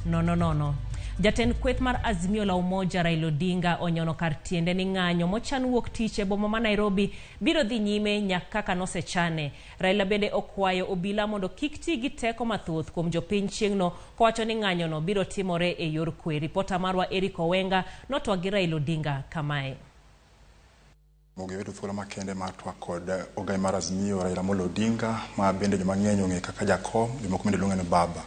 nono. Jatend kweth mar Azimio la Umoja Raila Odinga onyono kar tiende ni ng'anyo mochan wuok tich e boma ma Nairobi biro dhi nyime nyaka kaka nosechane. Raila bende okwayo obila mondo kik ti gi teko mathoth kuom jopiny chieng'no kowacho ni ng'anyono biro timore e yor kwe. Ripota marwa Eric Owenga notwa gi Raila Odinga kamae. Mogi wedo thuolo makende matwa kod ogai mar Azimio Raila Odinga ma bende joma ng'eny ong'e kaka jakom, jomoko bende luonge ni baba.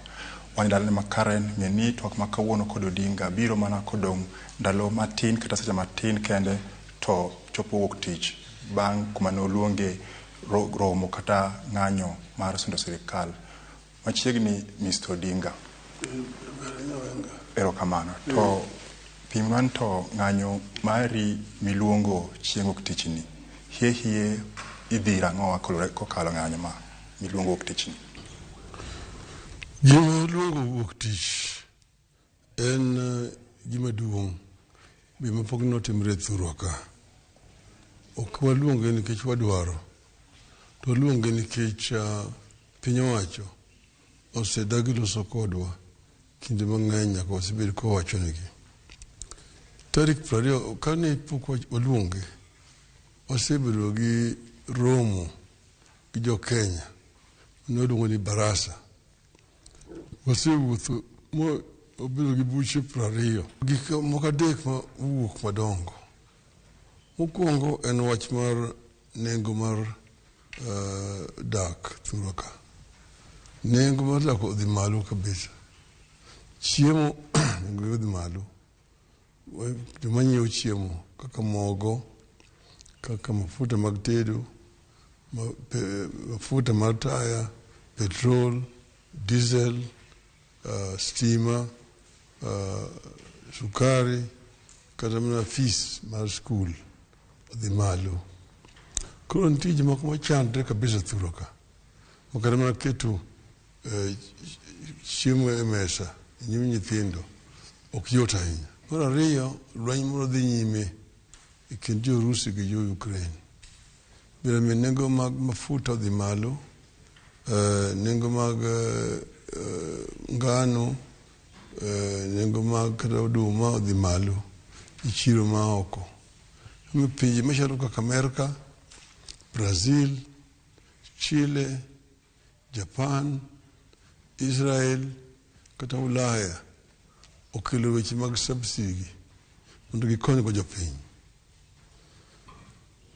Wani dalane makaren ng'eni twak makawuono kod Odinga biro mana kodong' ndalo matin kata seche matin kende to chopo wuok tich bang' kuma ne oluonge romo kata ng'anyo mar sundo sirikal. Machiegni Mr. Odinga. Erokamano. To pimwan to ng'anyo mari miluongo chieng' wuok tich ni. Hie idhi rang'owa kokalo ng'anyo ma miluongo wuok tich ni. Gima luongo wuok tich en gima duong' bima pok notimre thurwa ka. Ok waluonge nikech wadwaro, to waluonge nikech piny owacho osedagi loso kodwa kinde mang'eny nyaka wasebed kowacho negi. Tarik 20 kane pok waluonge, wasebedo gi romo gi jo Kenya noduongo ni Barasa. Wasewuotho mo obedo gi buche 20 gik moko adek ma wuok madongo. Mokwongo en wach mar nengo mar dak thurwa ka. Nengo mar dak odhi malo kabisa. Chiemo nengo odhi malo. Joma nyiewo chiemo kaka mogo, kaka mafuta mag tedo, mafuta mar taya, petrol, diesel, stima, sukari, kata mana fees mar school odhi malo. Koro nitie jomoko machandre kabisa thurwa ka. Makata mana keto chiemo e mesa nyim nyithindo ok yot ahinya. Mar ariyo, lweny moro dhi nyime e kind jo-Urusi gi jo-Ukraine. Biro miyo nengo mag mafuta odhi malo, nengo mag ngano, nengo mag kata oduma odhi malo e chiro ma oko. Pinje machalo kaka Amerika, Brazil, Chile, Japan, Israel, kata Ulaya okelo weche mag subsidy mondo gikonygo jopiny.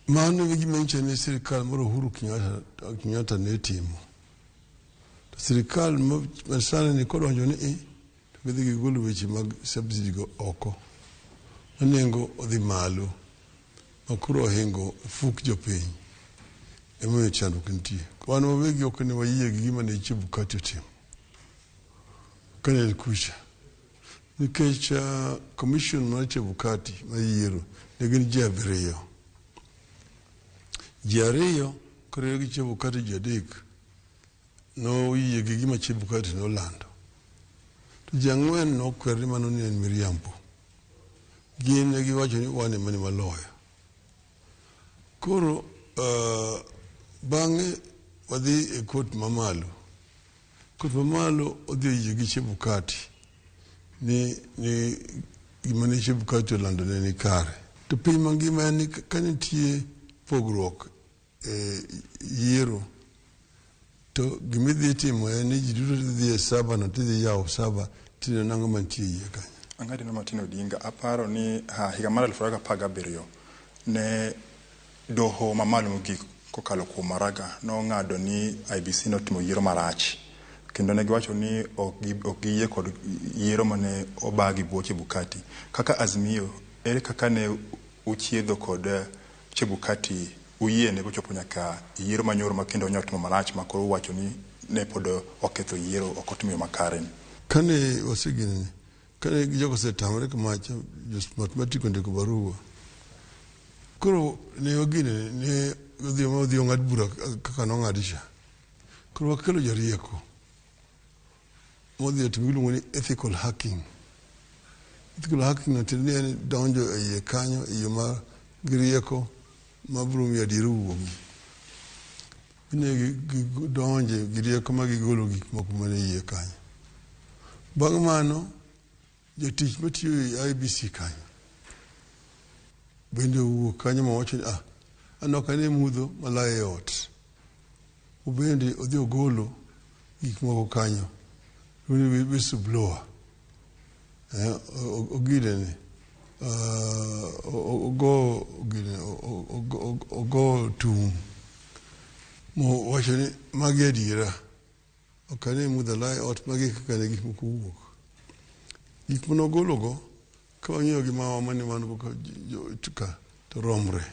Mano e gima nyiso ni sirikal mar Uhuru Kenyatta ne timo. Sirikal masani ni kodonjo ni to gidhi gigolo weche mag subsidy go oko. Nengo odhi malo makoro ohingo fuk jopiny. Emomiyo chandruok nitie. Wan wawegi ok ne wayie gi gima ne Chebukati otimo kane kucha. Nikech commission mar Chebukati ma yiero ne gin ji 7. Ji 2 koriw gi Chebukati ji 3 no yie gi gima Chebukati nolando. To ji 4 nokwer ni mano ni en miriambo. Gin ne giwacho ni wan ema ni maloyo. Koro bang'e wadhi e kot mamalo. Kot mamalo odhi yie gi Chebukati ni gima ne Chebukati olando ne ni kare. To piny mangima ni ka nitie pogruok yiero to gima dhi timo en ni ji duto dhi e saba no tidhi yawo saba tino nango mantie yie kanyo. Angadi no Martin Odinga aparo ni higa mar 2017 ne doho mamalo mogik kokalo kuom Maraga no ng'ado ni IBC notimo yiero marach. Kendo ne giwacho ni ok giyie kod yiero mane obagi buo Chebukati. Kaka Azimio, ere kaka ne uchiedho kod Chebukati uyie ne gochopo nyaka yiero manyoro makendo onyotimo marach makoro wacho ni ne pod oketho yiero ok otimo makare. Kane wasigini kane jogo setamre kamacha mathematics ndiko barua. Koro ne ogine ne odhi ng'ad bura kaka nong'adisha. Koro wakelo jarieko. Modhi timo iluongo ni ethical hacking. Ethical hacking ne donjo e kanyo e yo mar grieko mabiro miyo adier wuogi. Ne donjo grieko ma gigolo gik moko mane iye kanyo. Bang' mano, jatich matiyo e IBC kanyo bende owuok kanyo mawacho ni anok ane mudho malayo e ot. Ubende odhi ogolo gik moko kanyo. Whistleblower. Ogidene. Ogo tum. Mo wacho ni magi adiera. Ok ane mudho layo e ot, magi kaka ne gik moko wuok. Gik manogologo ka wang'iyo gi mawa mane wan go ka to romre.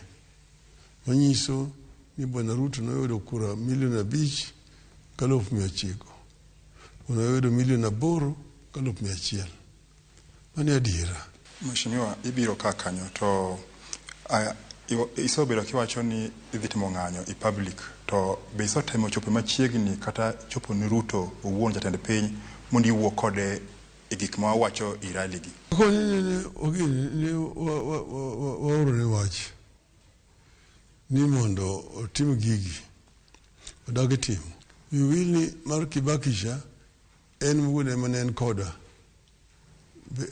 Manyiso ni Bwana Ruto noyudo kura 5,900,000. Unoyudo 8,100,000. Mani adiera. Mheshimiwa, ibiro ka kanyo to isobedo kiwacho ni idhi timo ng'anyo i public to be isotemo chopo machiegni kata chopo ni Ruto owuon jatend piny mondo iwuo kode e gik ma wacho i rally gi. Waoro ne wach ni mondo otim gigi odagi timo. Wiwili mar Kibakisha en wuone mane en koda.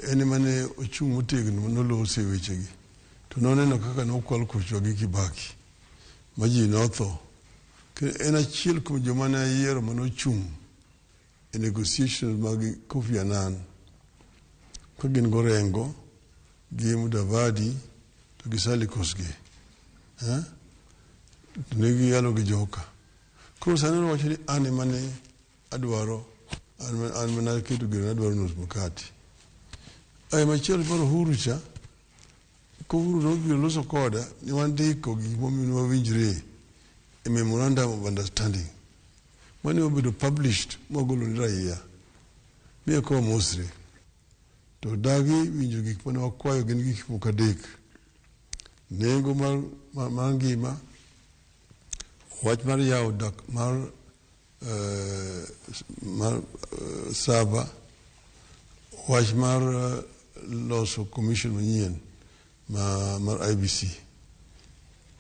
En mane ochung' motegno nolose wechegi. To noneno kaka nokwal kuchwa gi Kibaki. Ma ji notho. En achiel kuom joma ne yiero manochung' e negotiations mag Kofi Annan. Ka gin gorengo gi Mudavadi to gi Sally Kosgei. Ne giyalo gi joka. Koro sani wacho ni an mane adwaro, an mane keto gero adwaro nus mukati. Machielo mar Uhuru cha, ko Uhuru nobiro loso koda ni wandiko gik momiyo wawinjre e memorandum of understanding. Mane obedo published mogolo ni raia. Miye ko mosre. To dagi winjo gik mane wakwayo gin gik moko adek. Nengo mar ngima, wach mar yawo dak mar Saba, wach mar loso commission manyien mar IBC.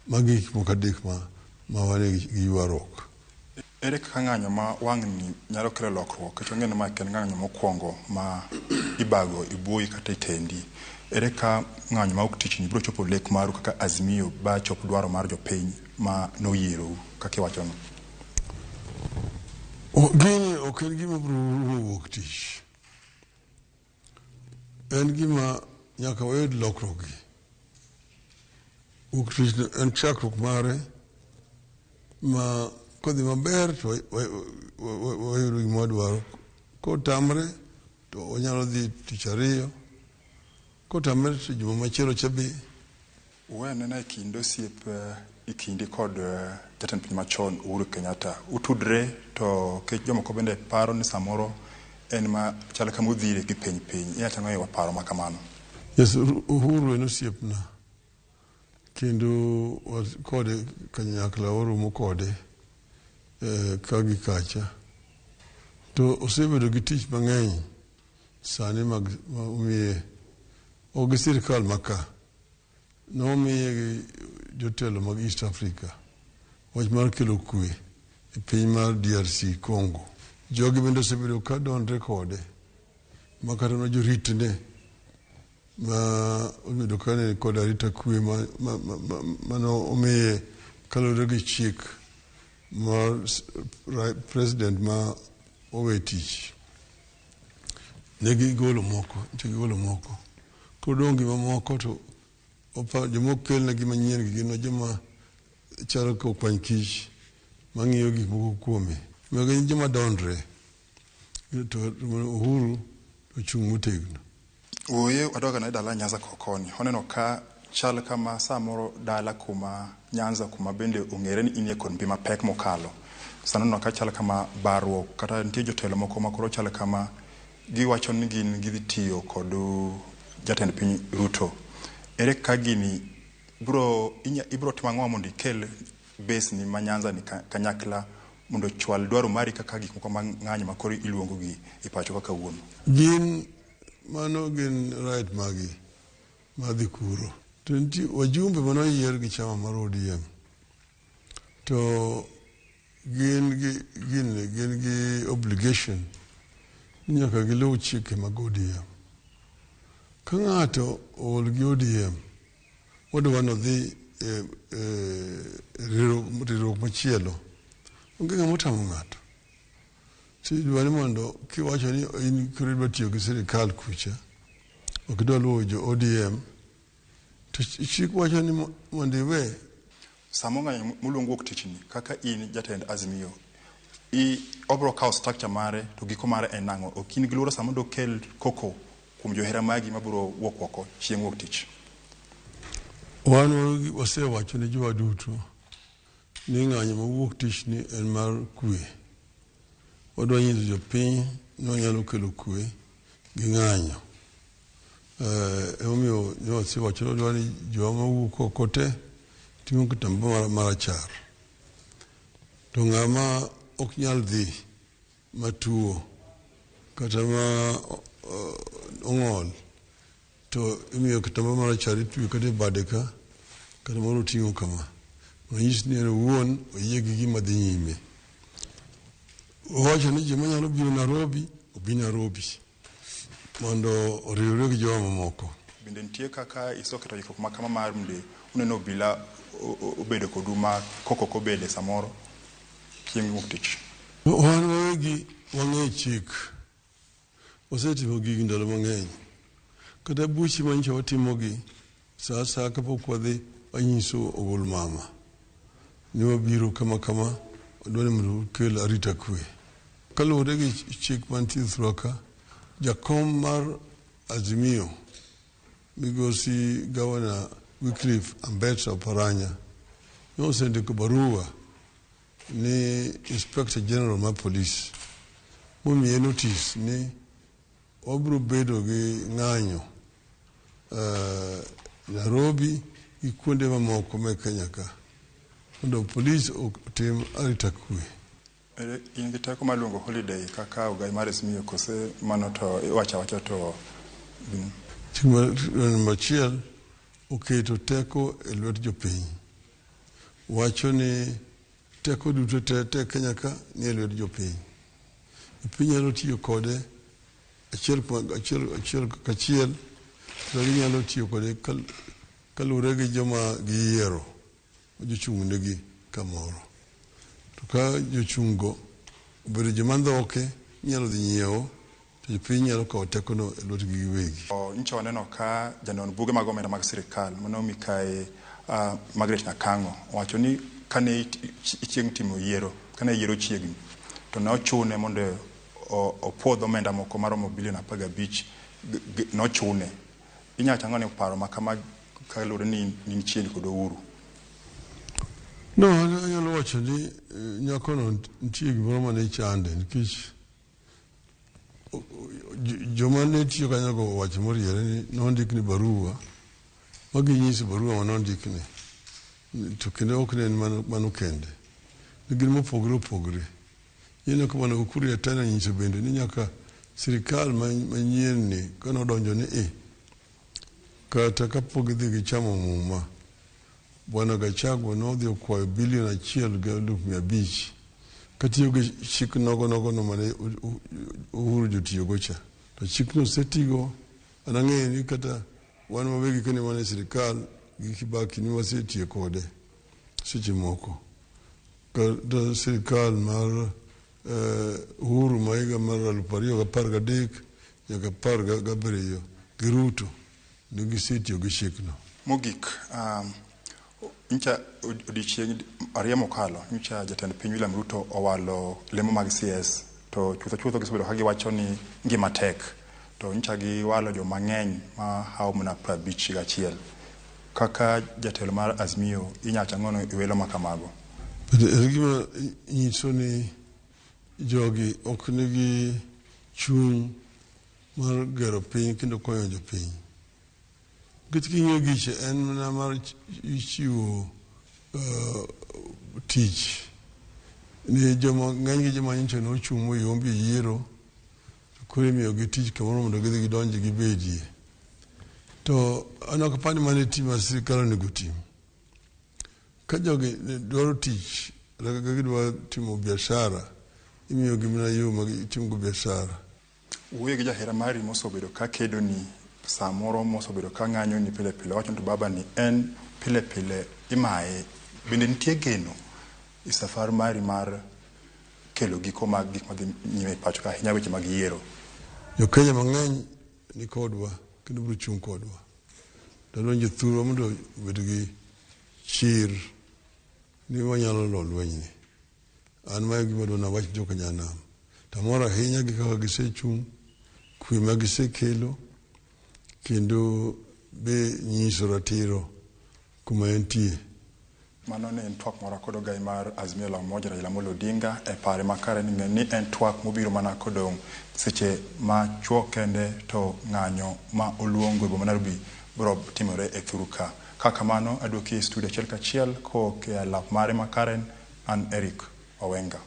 Magi gik moko adek ma wane gi ywaruok. Ere kaka ng'anyo ma wang'ni nyalo kelo lokruok, kata ng'eno ma ken ng'anyo mokwongo ma ibago ibuoyi kata itendi. Ere ka ng'anyo ma ok tich ni biro chopo lek maru kaka Azimio ba chopo dwaro mar jopiny ma noyiero kaka iwachono? Gini ok en gima biro wuok tich. En gima nyaka wayud lokruok gi. Wuok tich en chakruok mare ma kodhi maber to wayudo gima wadwaro. Kotamre to wanyalo dhi tich ariyo. Kotamre to juma machielo chabe. Nena kind osiep ikindi kod jatend piny machon Uhuru Kenyatta utudre to kech jomoko bende paro ni samoro en ma chalo kama udhire gi piny. Inyalo ng'eyo paro ma kamano? Yes, Uhuru en osiepna. Kendo kode kanyakla oromo kode ka gi kacha. To osebedo gi tich mang'eny sani mag umiye gi sirkal maka. Nomiye gi jotelo mag East Africa. Wach mar kelo kwe e piny mar DRC Congo. Jogi bende osebedo ka donre kode. Makata no joritne ma obedo ka ne kod arita kwe mano omiye kalore gi chik mar president ma owe tich. Negi golo moko. Kodong gima moko to joma okelne gima nyien gi gin joma chalo ka okwany kich mang'iyo gik moko kuome. Gin joma donre. To Uhuru ochung' motegno. Wadoga na dala Nyanza kokoni. Honeno ka chal kama samoro dala kuma Nyanza kuma bende ong'ere ni inie kod mbi mapek mokalo. Sanono ka chal kama barruok kata nitie jotelo moko makoro chal kama giwacho ni gin gidhi tiyo kod jatend piny Ruto. Ere ka gini ibro timo ang'o mondo ikel base ni ma Nyanza ni kanyakla mondo chwal dwaro mari kaka gik moko mang'anyo makoro iluongo gi e pacho kaka wuono? Gin mano gin right magi madhi kuro. To nitie wajumbe manoyier gi chama mar ODM. To gin gi obligation nyaka giluw chike mag ODM. Ka ng'ato ool gi ODM, wadwa nodhi riwruok machielo, onge ng'ama otamo ng'ato. Tidwa ni mondo kiwacho ni in koro idwa tiyo gi sirikal kucha, ok idwa luwo jo ODM, to chik wacho ni mondo iwe. Samo ng'anyo muluongo wuok tich ni, kaka in jatend Azimio, obro kawo structure mare to giko mare en nang'o? Ok in gi luoro sama dokel koko kuom johera magi mabiro wuok oko chieng' wuok tich? Wan wasewacho ne jowa duto ni ng'anyo mawuok tich ni en mar kwe. Wadwa nyiso jopiny ni wanyalo kelo kwe gi ng'anyo. Emomiyo ne wasewacho ni wadwa ni joma mawuok oko te timo kitamba marachar. To ng'ama ok nyal dhi matuo kata ma ong'ol, to imiyo kitamba marachar itwe kata bade ka, kata moro ting'o kama. Onyis ni en owuon oyie gi gima dhi nyime. Owacho ni joma nyalo biro Nairobi, obi Nairobi, mondo oriwre gi joma mamoko. Bende nitie kaka isoketo ikruok ma kama mar mde uneno obila obedo kodu ma koko kobede samoro chieng' wuok tich? Wan wawegi wang'e chik. Wasetimo gigi ndalo mang'eny. Kata buchi manyicha watimogi, sa sa kapok wadhi wanyiso ogol mama ni wabiro kama kama, wadwa ni mondo kel arita kwe. Kaluwore gi chik mantie thuraka, jakom mar Azimio, migosi Gavana Wycliffe Ambetsa Oparanya, ne osendiko barua ni Inspector General ma Police, momiye notice ni wabiro bedo gi ng'anyo Nairobi gi kuonde mamoko me Kenya ka, mondo police otim arita kwe. In gi teko maluongo holiday kaka ogai mar Azimio, kose mano to iwacha to Namba achiel, oketo teko e lwet jopiny. Wacho ni teko duto te Kenya ka ni e lwet jopiny. Jopiny nyalo tiyo kode achiel kachiel, to ginyalo tiyo kode kaluwore gi joma giyiero, jochung' negi kamoro. To ka jochung'go obedo joma ndhoke, nyalo dhi nyiewo, to jopiny nyalo kawo tekono e lwetgi giwegi. Nyicha waneno ka janon buge mag omenda mag sirikal mano Mikae Margaret Nyakango wacho ni kane chieng' timo yiero, kane yiero chiegni, to ne ochune mondo opwodh omenda moko maromo bilion 15, nochune. Inyacha ng'ane paro ma kama kaluwore ni nichiegni kod Uhuru? No, anyalo wacho ni nyakono nitie gimoro mane chande, nikech joma ne tiyo kanyago wacho moriere ni nondikni barua, maginyiso barua ma nondikni, to kendo ok ne en mano kende, ne gin mopogore opogore. Yeno ka mana Ukuru Yatani nyiso bende ni nyaka sirikal manyien ni kanodonjo ni kata kapok gidhi gichamo muma, Bwana Gachagua nodhi okwayo bilion 1.5 katiyo gi chik nogo no mane Uhuru jotiyogo cha. To chikno setigo, anang'eyo ni kata wan mawegi kane wane sirikal gi Kibaki ni wasetiyo kode seche moko. Kata sirikal mar Uhuru ma higa mar 2013 nyaka 17 gi Ruto ne gisetiyo gi chikno. Mogik, nyicha odiochieng' ariyo mokalo, nyicha jatend piny William Ruto owalo lemo mag CS, to chutho gisebedo ka giwacho ni ngima tek, to nyicha giwalo joma ng'eny ma hawo mana 51. Kaka jatelo mar Azimio, inyacha ng'ono iwelo makamago? Gima nyiso ni jogi ok nigi chuny mar gero piny kendo konyo jopiny. Gitkinyo giche en mana mar chiwo tich ni joma ng'eny joma nyicha no chung' moyombi yiero, koro imiyo gi tich kamoro mondo gidhi gidonji gibedie. To an ok apani mane tim sirikal onego tim. Ka jogi dwaro tich, kaka gidwa timo biashara, imiyo gi mana yo mag timo biashara. wuoyo gi jahera mari mosebedo ka kedo ni samoro mosebedo ka ng'anyo ni pile pile, wacho to baba ni en pile pile imaye, bende nitie geno i safar mari mar kelo giko mag gik madhi nyime pacho ka ahinya weche mag yiero? Jo Kenya mang'eny ni kodwa kendo biro chung' kodwa. Dalonjo thuro mondo obed gi chir ni wanyalo lo lweny ni. An ma gima dona wach jo Kenya nam. Tamoro ahinya gi kaka gisechung', kwe ma gisekelo, kendo be nyiso ratiro kuma entie. Mano ne en twak moro kod ogai mar Azimio la Umoja Raila Amolo Odinga e pare makare ni en twak mobiro mana kodong' seche ma chuo kende to ng'anyo ma oluongo e boma Nairobi biro timore e thuru ka. Kaka mano aduoki e studio achiel kachiel ko ke lap mare makaren, an Eric Owenga.